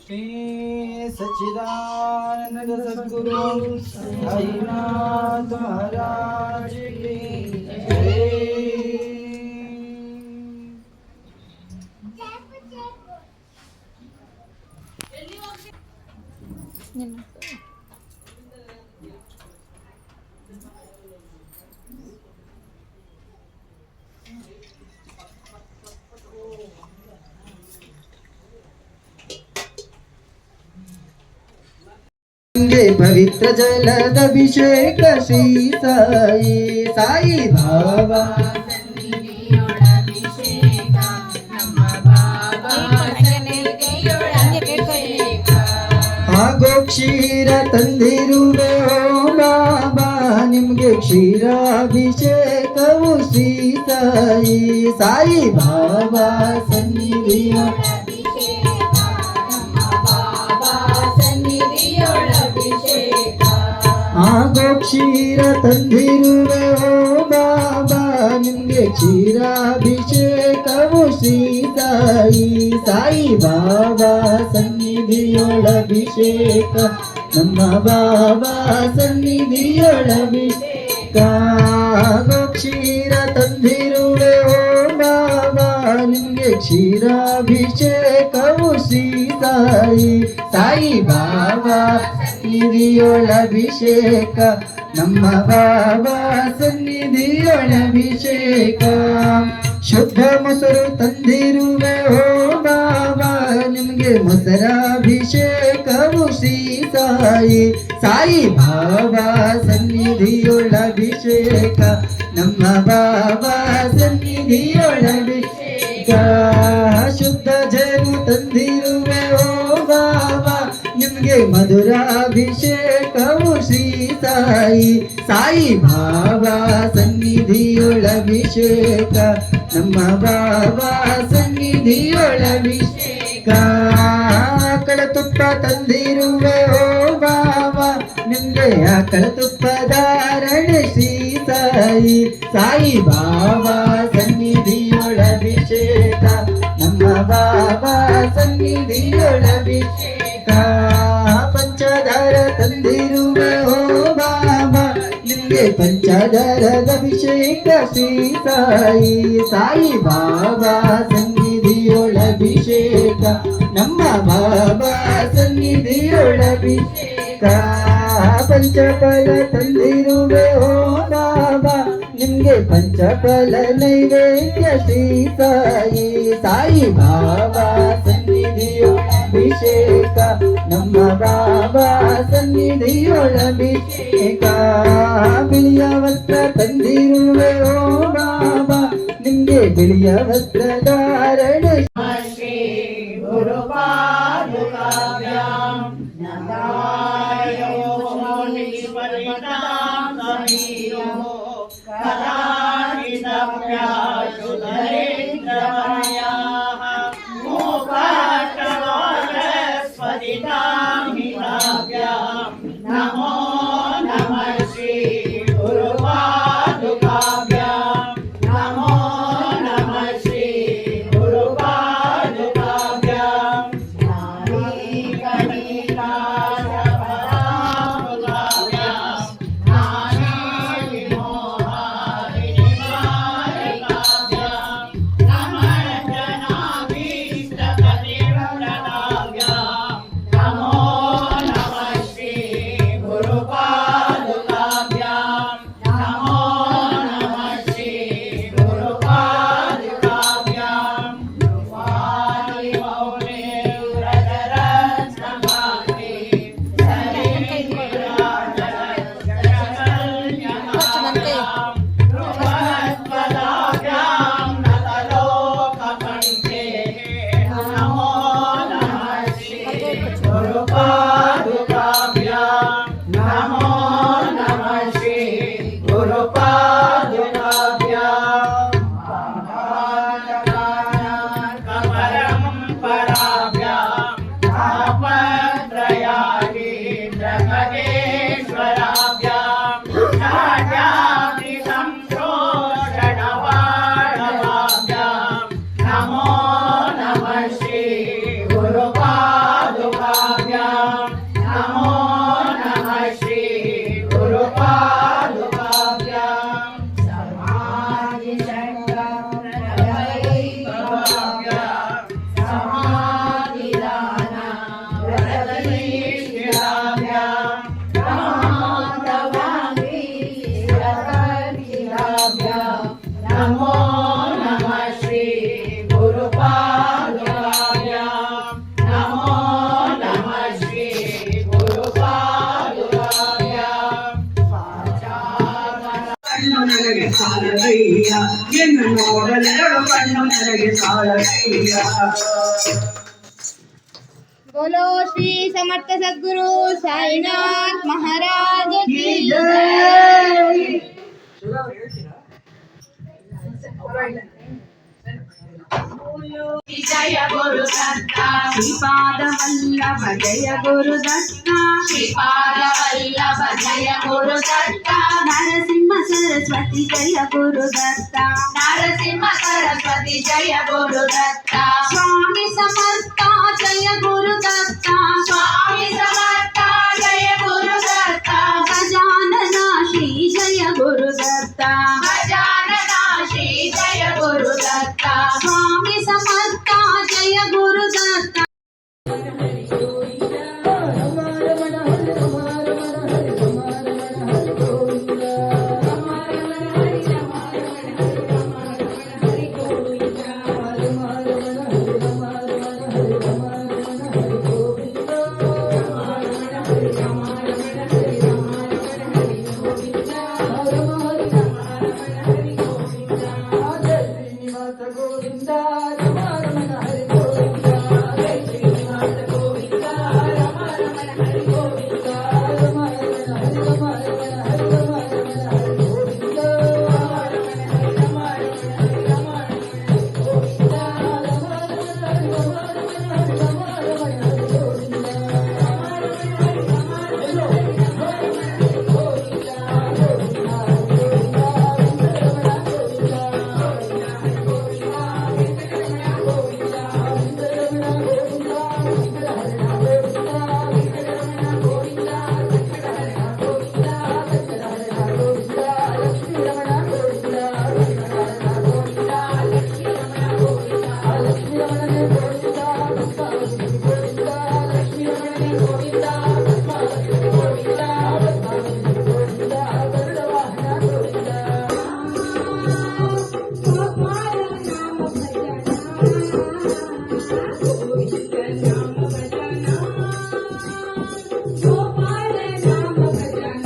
श्री सच्चिदानंद सद्गुरु साईनाथ महाराज की जय। पवित्र जलद अभिषेक श्री साई साई बाबा ಆಗೋ ಕ್ಷೀರ ತಂದಿರುವೆ ಓ ಬಾಬಾ ನಿಮ್ಗೆ ಕ್ಷೀರಾಭಿಷೇಕವು ಶ್ರೀ ಸಾಯಿ ಸಾಯಿ ಬಾಬಾ ಸನ್ನಿಧಿಯ ಆಗೋ ಕ್ಷೀರ ತಂದಿರುವೆ ಓ ಬಾಬಾ ನಿಮ್ಗೆ ಕ್ಷೀರಾಭಿಷೇಕವು ಶ್ರೀ ಸಾಯಿ ಸಾಯಿ ಬಾಬಾ ಸನ್ನಿಧಿಯೊಳಭಿಷೇಕ ನಮ್ಮ ಬಾಬಾ ಸನ್ನಿಧಿಯೊಳಭಿಷೇಕ ಆಗೋ ಕ್ಷೀರ ತಂದಿರುವೆ ಓ ಬಾಬಾ ನಿಮ್ಗೆ ಕ್ಷೀರಾಭಿಷೇಕವು ಶ್ರೀ ಸಾಯಿ ಸಾಯಿ ಬಾಬಾ ಸನ್ನಿಧಿಯೊಳಭಿಷೇಕ ನಮ್ಮ ಬಾಬಾ ಸನ್ನಿಧಿಯೊಳಭಿಷೇಕ ಶುದ್ಧ ಮೊಸರು ತಂದಿರುವೆ ಓ ಬಾಬಾ ನಿಮ್ಗೆ ಮೊಸರಾಭಿಷೇಕವು ಶ್ರೀ ಸಾಯಿ ಸಾಯಿ ಬಾಬಾ ಸನ್ನಿಧಿಯೊಳಭಿಷೇಕ ನಮ್ಮ ಬಾಬಾ ಸನ್ನಿಧಿಯೊಳಭಿಷೇಕ ಶುದ್ಧ ಜರು ತಂದಿರುವೆ ಓ ಬಾಬಾ ನಿಮ್ಗೆ ಮಧುರಾಭಿಷೇಕವು ಶ್ರೀ ಸಾಯಿ ಸಾಯಿ ಬಾಬಾ ಸನ್ನಿಧಿಯೊಳಭಿಷೇಕ ನಮ್ಮ ಬಾಬಾ ಸನ್ನಿಧಿಯೊಳಭಿಷೇಕ ಆಕಳ ತುಪ್ಪ ತಂದಿರುವೆ ಓ ಬಾಬಾ ನಿಮ್ಗೆ ಆಕಳ ತುಪ್ಪ ಧಾರಣೆ ಶ್ರೀ ಸಾಯಿ ಸಾಯಿ ಬಾಬಾ ಸನ್ನಿಧಿಯೊಳಭಿಷೇಕ ನಮ್ಮ ಬಾಬಾ ಸನ್ನಿಧಿಯೊಳಭಿಷೇಕ ಪಂಚದಾರ ತಂದಿರುವೆ ಓ ಬಾಬಾ ನಿಮ್ಗೆ ಪಂಚದಾರದ ಅಭಿಷೇಕ ಶ್ರೀ ಸಾಯಿ ಸಾಯಿ ಬಾಬಾ ಸನ್ನಿಧಿಯೊಳಭಿಷೇಕ ನಮ್ಮ ಬಾಬಾ ಸನ್ನಿಧಿಯೊಳಭಿಷೇಕ ಪಂಚಫಲ ತಂದಿರುವೆ ಓ ಬಾಬಾ ನಿಮ್ಗೆ ಪಂಚಫಲ ನೈವೇದ್ಯ ಶ್ರೀ ಸಾಯಿ ಸಾಯಿ ಬಾಬಾ ಸನ್ನಿಧಿಯೊಳಭಿಷೇಕ ನಮ್ಮ ಬಾಬಾ ಸನ್ನಿಧಿಯೊಳಭಿಷೇಕ ಬಿಳಿಯ ವಸ್ತ್ರ ತಂದಿರುವೆ ಓ ಬಾಬಾ ನಿಮ್ಗೆ ಬಿಳಿಯ ವಸ್ತ್ರ ಧಾರಣ ಶ್ರೀ ಗುರುಪಾದುಕಾಭ್ಯಾಂ ನಮಾಮಿ ಪರಿಣತಾಂ ಸಮೀಯೋ ಕಲಾನಿತಪ್ಯಾಶುಧರೇಂದ್ರಮಯಾಃ ಮೂಕಾಷ್ಟವಾರಸ್ಪತಿತಾಮಿತಾಭ್ಯಾಂ ನಮೋ ನಮಃ ಶ್ರೀ ಗುರುಪಾದುಕಾಭ್ಯಾಂ ನಮೋ ನಮಃ ಶ್ರೀ ಗುರುಪಾದುಕಾಭ್ಯಾಂ गुरुपादुकाय नमो नमः श्री गुरुपादुकाय ಕಣ್ಣು ನನಗೆ ಸಾಲದಯ್ಯ ಎನ್ನ ನೋಡಲೆರಡು ಕಣ್ಣು ನನಗೆ ಸಾಲದಯ್ಯ बोलो श्री समर्थ सद्गुरु साईनाथ महाराज की ಜೈ. जय गुरुदत्त ಶ್ರೀಪಾದ ವಲ್ಲಭ ಜಯ ಗುರುದತ್ತ श्रीपाद वल्लभ जय गुरुदत्त ನರಸಿಂಹ ಸರಸ್ವತಿ ಜಯ ಗುರುದತ್ತ नरसिंह सरस्वती जय गुरुदत्त ಸ್ವಾಮಿ ಸಮರ್ಥ ಜಯ ಗುರುದತ್ತ स्वामी समर्थ जय गुरुदत्त ಗಜಾನನ ಶ್ರೀ ಜಯ ಗುರುದತ್ತ गजानना श्री जय गुरुदत्त ಸ್ವಾಮಿ ಸಮರ್ಥ ಜಯ ಗುರುದತ್ತ गोपाल नाम भजना